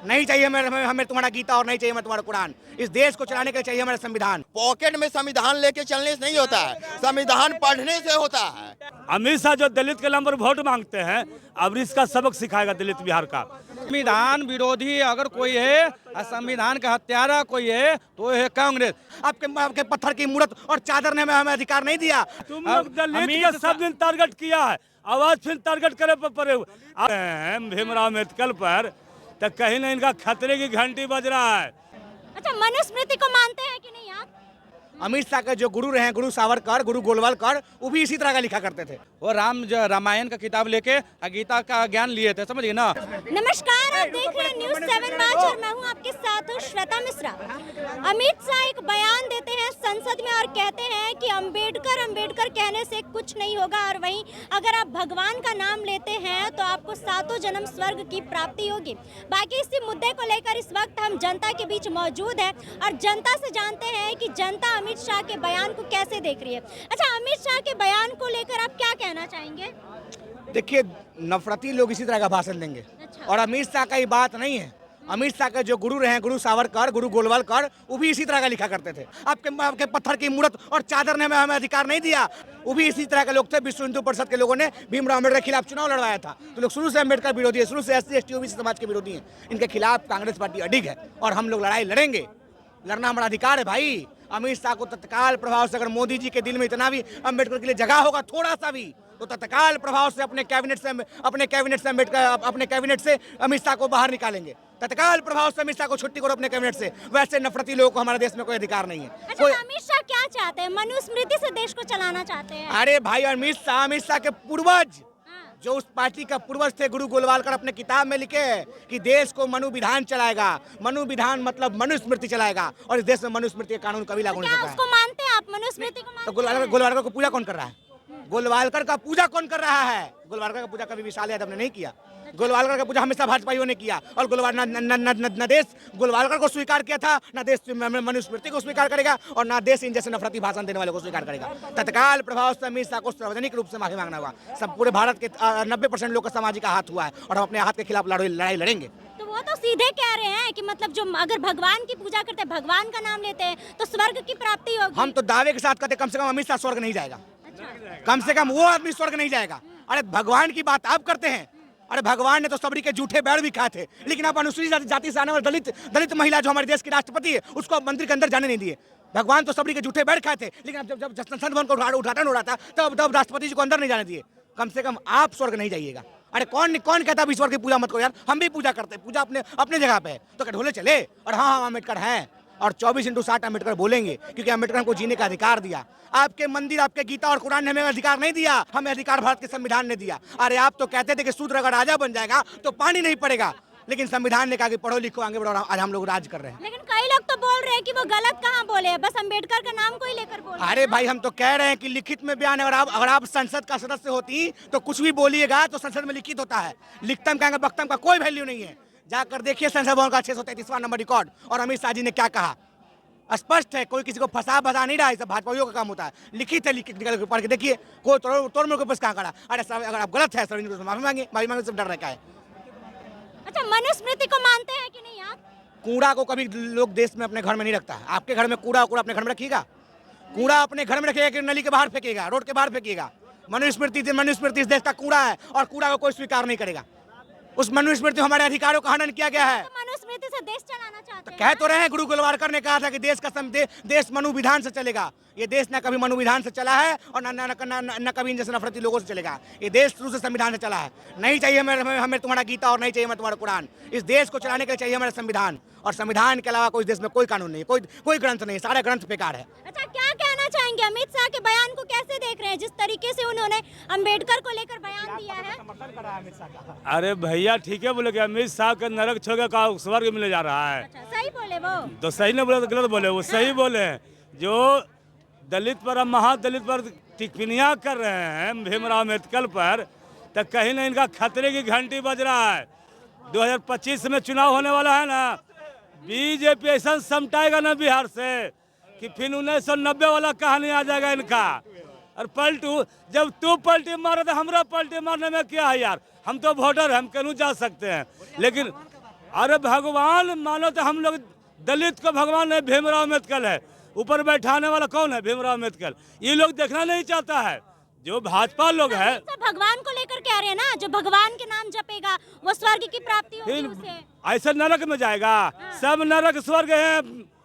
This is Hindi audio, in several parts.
नहीं चाहिए हमें हमें तुम्हारा गीता और नहीं चाहिए हमें तुम्हारा कुरान। इस देश को चलाने के लिए चाहिए हमारा संविधान। पॉकेट में संविधान लेके चलने से नहीं होता है, संविधान पढ़ने से होता है। अमित शाह जो दलित के नाम पर वोट मांगते हैं, अब इसका सबक सिखाएगा दलित बिहार का। संविधान विरोधी अगर कोई है और संविधान का हत्यारा कोई है तो है कांग्रेस। आपके पत्थर की मूर्त और चादर ने हमें अधिकार नहीं दिया। तुम लोग दलित के सब दिन टारगेट किया है, आवाज फिर टारगेट करे पड़े भीमराव अम्बेडकर पर, तो कहीं ना इनका खतरे की घंटी बज रहा है। अच्छा, मनुस्मृति को मानते हैं कि नहीं आप? अमित शाह के जो गुरु रहे, गुरु सावरकर, गुरु गोलवालकर, वो भी इसी तरह का लिखा करते थे। वो रामायण का किताब लेके गीता का ज्ञान लिए थे, समझिए ना। नमस्कार, आप देख रहे हैं न्यूज़ 7 मैच और मैं हूं आपके साथ हूं श्वेता मिश्रा। अमित शाह एक बयान देते हैं संसद में और कहते हैं कि अंबेडकर कहने से कुछ नहीं होगा, और वहीं अगर आप भगवान का नाम लेते हैं तो आपको सातों जन्म स्वर्ग की प्राप्ति होगी। बाकी इसी मुद्दे को लेकर इस वक्त हम जनता के बीच मौजूद है और जनता से जानते हैं कि जनता अमित शाह के बयान को कैसे देख रही है। अच्छा, अमित शाह के बयान को लेकर आप क्या कहना चाहेंगे? देखिए, नफरती लोग इसी तरह का भाषण देंगे। अच्छा। और अमित शाह का ये बात नहीं है। अमित शाह के जो गुरु रहे, गुरु सावरकर, गुरु गोलवालकर, वो भी इसी तरह का लिखा करते थे। आपके पत्थर की मूर्त और चादर ने हमें अधिकार नहीं दिया। वो भी इसी तरह के लोग थे। विश्व हिंदू परिषद के लोगों ने भीमराव अम्बेडकर के खिलाफ चुनाव लड़वाया था। तो लोग शुरू से अम्बेडकर विरोधी है, शुरू से SC ST OBC समाज के विरोधी हैं। इनके खिलाफ कांग्रेस पार्टी अडिग है और हम लोग लड़ाई लड़ेंगे। लड़ना हमारा अधिकार है भाई। अमित शाह को तत्काल प्रभाव से, अगर मोदी जी के दिल में इतना भी अम्बेडकर के लिए जगह होगा थोड़ा सा भी, तो तत्काल प्रभाव से अपने कैबिनेट से अमित शाह को बाहर निकालेंगे। तत्काल प्रभाव से अमित शाह को छुट्टी करो अपने कैबिनेट से। वैसे नफरती लोगों को हमारे देश में कोई अधिकार नहीं है। अच्छा, अमित शाह क्या चाहते हैं? मनुस्मृति से देश को चलाना चाहते हैं? अरे भाई, अमित शाह के पूर्वज, जो उस पार्टी का पूर्वज थे, गुरु गोलवालकर, अपने किताब में लिखे कि देश को मनुविधान चलाएगा। मनुविधान मतलब मनुस्मृति चलाएगा, और इस देश में मनुस्मृति का कानून कभी लागू नहीं होता है। उसको मानते हैं आप? मनुस्मृति को मानते तो गोलवालकर को पूजा कौन कर रहा है? गोलवालकर का पूजा कौन कर रहा है? गोलवालकर का पूजा कभी विशाल यादव ने नहीं किया। गोलवालकर का पूजा हमेशा भाजपाइयों ने किया। और न देश गोलवालकर को स्वीकार किया था, न देश मनुस्मृति को स्वीकार करेगा, और न देश इन जैसे नफरती भाषण देने वाले को स्वीकार करेगा। तत्काल प्रभाव से अमित शाह को सार्वजनिक रूप से माफी मांगना होगा। सब पूरे भारत के 90% लोग का सामाजिक हाथ हुआ है, और हम अपने हाथ के खिलाफ लड़ाई लड़ेंगे। तो वो तो सीधे कह रहे हैं कि मतलब जो अगर भगवान की पूजा करते हैं, भगवान का नाम लेते हैं, तो स्वर्ग की प्राप्ति होगी। हम तो दावे के साथ कहते कम से कम अमित शाह स्वर्ग नहीं जाएगा। कम से कम वो आदमी स्वर्ग नहीं जाएगा। अरे भगवान की बात आप करते हैं। अरे भगवान ने तो सबरी के जूठे बैर भी खाए थे, लेकिन आप अनुसूचित जाति से आने वाले दलित महिला जो हमारे देश की राष्ट्रपति है, उसको आप मंदिर के अंदर जाने नहीं दिए। भगवान तो सबरी के जूठे बैर खाए थे, लेकिन जब संसद भवन का उद्घाटन हो रहा था तब राष्ट्रपति जी को अंदर नहीं जाने दिए। कम से कम आप स्वर्ग नहीं जाइएगा। अरे कौन कहता है ईश्वर की पूजा मत करो यार? हम भी पूजा करते हैं, पूजा अपने जगह पे है, तो ढोले चले। और हाँ, अम्बेडकर हैं, और 24/60 अम्बेडकर बोलेंगे, क्योंकि अम्बेडकर हमको जीने का अधिकार दिया। आपके मंदिर, आपके गीता और कुरान ने हमें अधिकार नहीं दिया, हमें अधिकार भारत के संविधान ने दिया। अरे आप तो कहते थे कि शूद्र अगर राजा बन जाएगा तो पानी नहीं पड़ेगा, लेकिन संविधान ने कहा कि पढ़ो लिखो आगे बढ़ो। आज हम लोग राज कर रहे हैं। लेकिन कई लोग तो बोल रहे हैं कि वो गलत कहाँ बोले हैं, बस अंबेडकर का नाम को ही लेकर बोल रहे हैं। अरे भाई, हम तो कह रहे हैं कि लिखित में बयान है। अगर आप संसद का सदस्य होती तो कुछ भी बोलिएगा तो संसद में लिखित होता है। लिखतम कहेंगे वक्तम का कोई वैल्यू नहीं है। जाकर देखिए संसद भवन का 633वां नंबर रिकॉर्ड, और अमित शाह जी ने क्या कहा। स्पष्ट है, कोई किसी को फंसा नहीं रहा है। सब भाजपाइयों का काम होता है। लिखित है, लिखित निकल के पढ़ के देखिए, कोई तोड़ मोड़ के पास कहाँ खड़ा। अरे सर, अगर आप गलत है सर, माफी मांगे सब डर रखा है। अच्छा, मनुस्मृति को मानते हैं कि नहीं आप? कूड़ा को कभी लोग देश में अपने घर में नहीं रखता है। आपके घर में कूड़ा अपने घर में रखिएगा? कूड़ा अपने घर में रखिएगा कि नली के बाहर फेंकेगा, रोड के बाहर फेंकेगा? मनुस्मृति इस देश का कूड़ा है, और कूड़ा को कोई स्वीकार नहीं करेगा। उस मनुस्मृति हमारे अधिकारों का हनन किया गया है। तो मनुस्मृति से देश चलाना चाहते हैं? कह तो रहे हैं, गुरु गोलवालकर ने कहा था कि देश मनुविधान से चलेगा। ये देश न कभी मनुविधान से चला है, और न कभी इन जैसे नफरती लोगों से चलेगा। ये देश शुरू से संविधान से चला है। नहीं चाहिए हमें तुम्हारा गीता और नहीं चाहिए हमें तुम्हारा कुरान। इस देश को चलाने के लिए चाहिए हमारा संविधान, और संविधान के अलावा कोई देश में कोई कानून नहीं, कोई ग्रंथ नहीं, सारे ग्रंथ बेकार है। अच्छा, क्या कहना चाहेंगे? अमित शाह के बयान को कैसे देख रहे हैं, जिस तरीके से उन्होंने अंबेडकर को लेकर बयान दिया है? अरे भैया, ठीक है बोले कि अमित शाह के नरक छोड़ का स्वर्ग मिले जा रहा है। अच्छा, सही बोले वो? तो सही नहीं बोले तो गलत बोले? वो सही बोले। जो दलित पर, महादलित पर टिप्पणियाँ कर रहे हैं भीमराव अम्बेडकर पर, तो कहीं ना इनका खतरे की घंटी बज रहा है। 2025 में चुनाव होने वाला है ना, बीजेपी ऐसा समटाएगा ना बिहार से कि फिर 1990 वाला कहानी आ जाएगा इनका। और पलटू, जब तू पलटी मारे तो हमरा पलटी मारने में क्या है यार? हम तो वोटर हैं, हम क्यों जा सकते हैं। लेकिन अरे भगवान मानो तो हम लोग दलित को भगवान है, भीमराव अम्बेडकर है। ऊपर बैठाने वाला कौन है? भीमराव अम्बेडकर। ये लोग देखना नहीं चाहता है। जो भाजपा लोग है, तो भगवान को लेकर कह रहे हैं ना, जो भगवान के नाम जपेगा वो स्वर्ग की प्राप्ति होगी उसे। ऐसे नरक में जाएगा। सब नरक स्वर्ग है,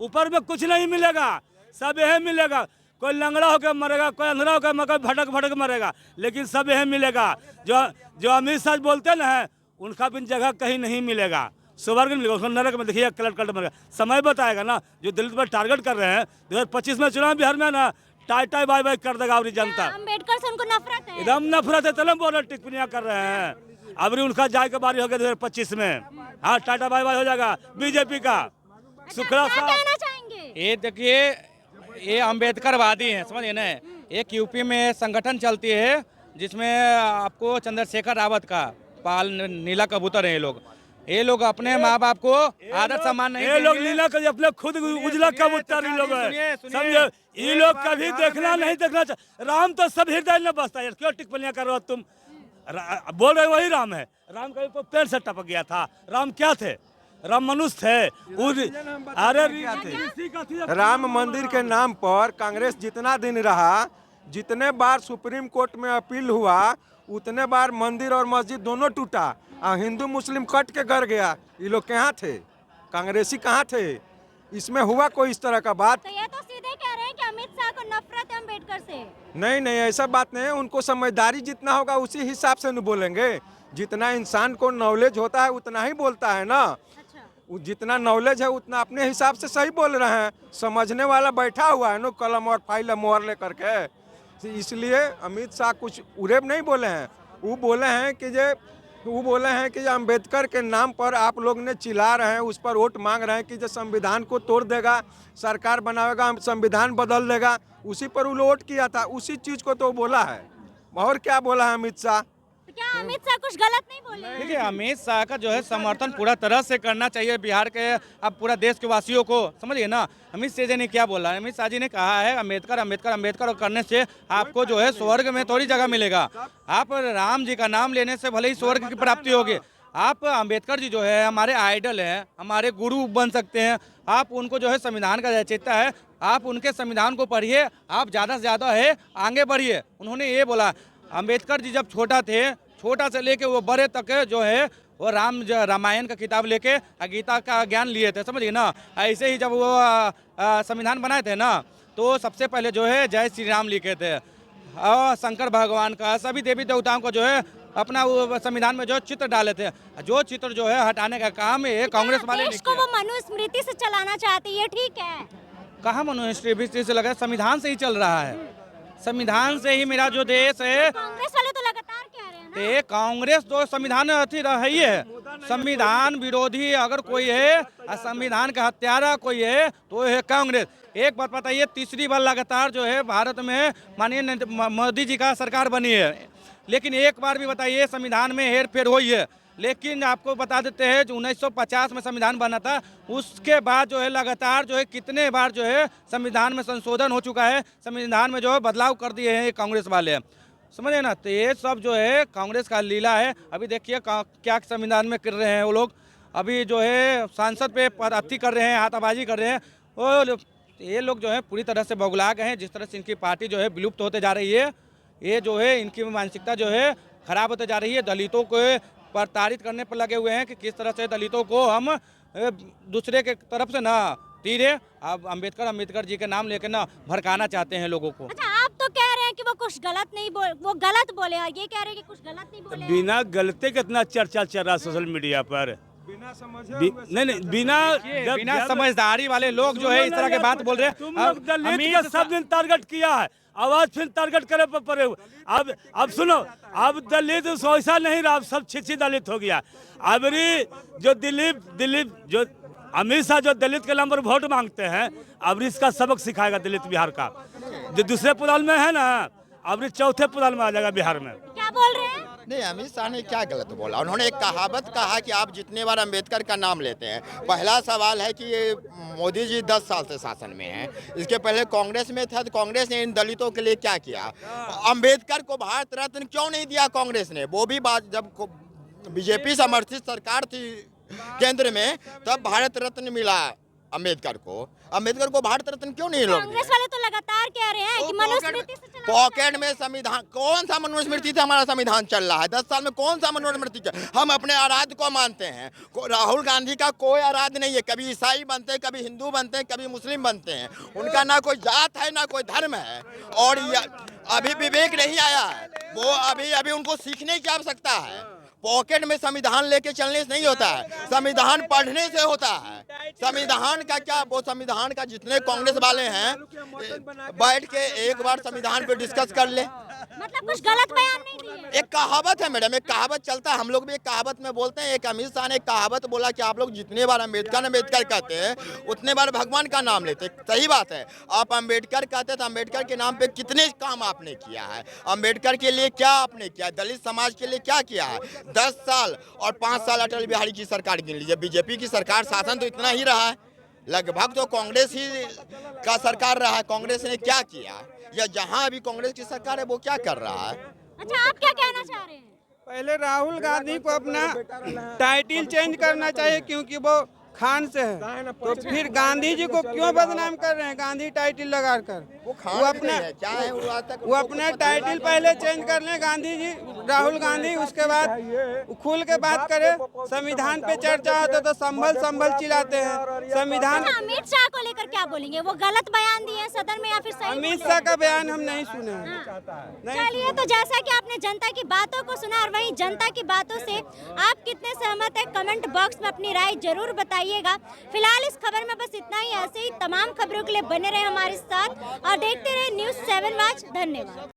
ऊपर में कुछ नहीं मिलेगा, सब यही मिलेगा। कोई लंगड़ा होकर मरेगा, कोई अंधरा होकर मगर भटक भटक मरेगा, लेकिन सब यही मिलेगा। जो अमित शाह बोलते ना है, उनका भी जगह कहीं नहीं मिलेगा, स्वर्ग मिलेगा, उसको नरक में देखिए कलट कलट मरेगा। समय बताएगा ना। जो दलित पर टारगेट कर रहे हैं 2025 में चुनाव बिहार में ना, टाई टाई बाई बाई कर देगा अबरी जनता। अम्बेडकर से उनको नफरत है, एकदम नफरत है, तलब बोल टिप्पणियां कर रहे हैं। अबरी उनका जाए के बारी हो गया 2025 में। हाँ, टाटा बाई बाई हो जाएगा बीजेपी का। सुखरा क्या साहब कहना चाहेंगे? ये देखिए, ये अम्बेडकरवादी हैं, समझिए ना। एक यूपी में संगठन चलती है जिसमें आपको चंद्रशेखर रावत का पाल नीला कबूतर है। ये लोग अपने माँ बाप को आदर सम्मान नहीं ये लोग देंगे। लीला कर अपने खुद उजला कबूतर ये लोग है, समझे। ये लोग कभी देखना नहीं देखना चाहिए। राम तो सब हृदय में बसता है, कियों टिप्पणियां कर रहे हो तुम? बोल रहे वही राम है। राम कभी तो पेड़ से टपक गया था। राम क्या थे? राम मनुष्य थे। अरे राम मंदिर के नाम पर कांग्रेस जितना दिन रहा, जितने बार सुप्रीम कोर्ट में अपील हुआ, उतने बार मंदिर और मस्जिद दोनों टूटा और हिंदू मुस्लिम कट के घर गया। ये लोग कहाँ थे? कांग्रेसी कहाँ थे? इसमें हुआ कोई इस तरह का बात? तो ये तो सीधे कह रहे हैं कि अमित शाह को नफरत है अम्बेडकर से। नहीं नहीं, ऐसा बात नहीं है। उनको समझदारी जितना होगा उसी हिसाब से नहीं बोलेंगे। जितना इंसान को नॉलेज होता है उतना ही बोलता है ना। जितना नॉलेज है उतना अपने हिसाब से सही बोल रहे हैं। समझने वाला बैठा हुआ है ना, कलम और फाइल मोहर लेकर के। इसलिए अमित शाह कुछ उरेब नहीं बोले हैं। वो बोले हैं कि जो अम्बेडकर के नाम पर आप लोग ने चिल्ला रहे हैं, उस पर वोट मांग रहे हैं कि जो संविधान को तोड़ देगा, सरकार बनाएगा, संविधान बदल देगा, उसी पर वो वोट किया था। उसी चीज़ को तो बोला है। और क्या बोला है अमित शाह? तो क्या अमित शाह कुछ गलत नहीं बोले? देखिए, अमित शाह का जो है समर्थन पूरा तरह से करना चाहिए बिहार के, अब पूरा देश के वासियों को, समझिए ना। अमित शाह जी ने क्या बोला? अमित शाह जी ने कहा है अम्बेडकर अम्बेडकर अम्बेडकर करने से आपको जो है स्वर्ग में थोड़ी जगह मिलेगा। आप राम जी का नाम लेने से भले ही स्वर्ग की प्राप्ति होगी। आप अम्बेडकर जी जो है हमारे आइडल हैं, हमारे गुरु बन सकते हैं। आप उनको जो है संविधान का रचयिता है, आप उनके संविधान को पढ़िए, आप ज़्यादा से ज़्यादा है आगे बढ़िए। उन्होंने ये बोला, अम्बेडकर जी जब छोटा थे, छोटा से लेके वो बड़े तक जो है वो रामायण का किताब लेके गीता का ज्ञान लिए थे, समझिए ना। ऐसे ही जब वो संविधान बनाए थे ना, तो सबसे पहले जो है जय श्री राम लिखे थे। और शंकर भगवान का, सभी देवी देवताओं को जो है अपना वो संविधान में जो चित्र डाले थे। जो चित्र जो है हटाने का काम ये कांग्रेस वाले देश को वो मनुस्मृति से चलाना चाहते हैं, ये ठीक है? कहाँ मनुस्मृति से लगा? संविधान से ही चल रहा है। संविधान से ही मेरा जो देश है। कांग्रेस वाले तो लगातार कह रहे हैं ना। ये कांग्रेस तो संविधान अथी रही है, संविधान विरोधी अगर कोई है, संविधान का हत्यारा कोई है तो है कांग्रेस। एक बात बताइए, तीसरी बार लगातार जो है भारत में माननीय मोदी जी का सरकार बनी है, लेकिन एक बार भी बताइए संविधान में हेर फेर हुई है। लेकिन आपको बता देते हैं जो 1950 में संविधान बना था, उसके बाद जो है लगातार जो है कितने बार जो है संविधान में संशोधन हो चुका है, संविधान में जो है बदलाव कर दिए हैं कांग्रेस वाले, समझे ना। तो ये सब जो है कांग्रेस का लीला है। अभी देखिए क्या संविधान में कर रहे हैं वो लोग। अभी जो है सांसद पे अथी कर रहे हैं, हाथाबाजी कर रहे हैं। वो ये लोग जो है पूरी तरह से बौगला गए हैं। जिस तरह से इनकी पार्टी जो है विलुप्त होते जा रही है, ये जो है इनकी मानसिकता जो है खराब होते जा रही है। दलितों को प्रताड़ित करने पर लगे हुए हैं कि किस तरह से दलितों को हम दूसरे के तरफ से ना तीरे। अब अम्बेडकर जी के नाम लेकर ना भड़काना चाहते हैं लोगों को। अच्छा, आप तो कह रहे हैं कि वो कुछ गलत नहीं वो गलत बोले, और ये कह रहे हैं कि कुछ गलत नहीं बोले। बिना गलती कितना चर्चा चल रहा है सोशल मीडिया पर। बिना समझदारी वाले लोग जो है इस तरह की बात बोल रहे हैं। तुम लोग दलित का सब दिन टारगेट किया है, आवाज फिर टारगेट करे पर पड़े। अब सुनो, अब दलित वैसा नहीं रहा, अब सब छिछी दलित हो गया। अबरी जो दिलीप जो अमित शाह जो दलित के नाम पर वोट मांगते हैं, अब इसका सबक सिखाएगा दलित बिहार का। जो दूसरे पुलाल में है ना, अब चौथे पुलाल में आ जाएगा बिहार में। क्या बोल रहे हैं? नहीं, अमित शाह ने क्या गलत बोला? उन्होंने एक कहावत कहा कि आप जितने बार अंबेडकर का नाम लेते हैं। पहला सवाल है कि ये मोदी जी 10 साल से शासन में हैं, इसके पहले कांग्रेस में था, तो कांग्रेस ने इन दलितों के लिए क्या किया? अंबेडकर को भारत रत्न क्यों नहीं दिया कांग्रेस ने? वो भी बात जब बीजेपी समर्थित सरकार थी केंद्र में, तब भारत रत्न मिला अम्बेडकर को भारत रत्न क्यों नहीं लोग? कांग्रेस वाले तो लगातार कह रहे हैं कि मनुस्मृति से चला पॉकेट में संविधान, कौन सा मनुस्मृति से हमारा संविधान चल रहा है? 10 साल में कौन सा मनुस्मृति? हम अपने आराध्य को मानते हैं। राहुल गांधी का कोई आराध्य नहीं है। कभी ईसाई बनते हैं, कभी हिंदू बनते हैं, कभी मुस्लिम बनते हैं। उनका ना कोई जात है, ना कोई धर्म है। और अभी विवेक नहीं आया है, वो अभी उनको सीखने की आवश्यकता है। पॉकेट में संविधान लेके चलने से नहीं होता है, संविधान पढ़ने से होता है। संविधान का क्या, वो संविधान का जितने कांग्रेस वाले हैं बैठ के एक बार संविधान पे डिस्कस कर ले। मतलब कुछ गलत बयान नहीं दिए। एक कहावत है मैडम, एक कहावत चलता है, हम लोग भी एक कहावत में बोलते हैं। एक अमित शाह ने एक कहावत बोला कि आप लोग जितने बार अम्बेडकर कहते हैं उतने बार भगवान का नाम लेते। सही बात है, आप अम्बेडकर कहते हैं तो अम्बेडकर के नाम पे कितने काम आपने किया है? अम्बेडकर के लिए क्या आपने किया? दलित समाज के लिए क्या किया है? 10 साल और 5 साल अटल बिहारी की सरकार गिन लीजिए। बीजेपी की सरकार शासन तो इतना ही रहा है, लगभग तो कांग्रेस ही का सरकार रहा है। कांग्रेस ने क्या किया, या जहां अभी कांग्रेस की सरकार है वो क्या कर रहा है? अच्छा, आप क्या कहना चाह रहे हैं? पहले राहुल गांधी को अपना टाइटल चेंज करना चाहिए, क्योंकि वो खान से है। तो फिर गांधी जी को क्यों बदनाम कर रहे हैं? गांधी टाइटल लगाकर वो अपना टाइटल पहले चेंज कर लें गांधी जी, राहुल गांधी। उसके बाद खुल के बात करें। संविधान पे चर्चा होता तो संभल चिल्लाते हैं संविधान। अमित शाह को लेकर क्या बोलेंगे? वो गलत बयान दिए हैं सदन में या फिर सही? अमित शाह का बयान हम नहीं सुने हैं। चलिए, तो जैसा कि आपने जनता की बातों को सुना, और वहीं जनता की बातों से आप कितने सहमत हैं, कमेंट बॉक्स में अपनी राय जरूर बताइएगा। फिलहाल इस खबर में बस इतना ही। ऐसे ही तमाम खबरों के लिए बने रहे हमारे साथ और देखते रहे News 7 Watch। धन्यवाद।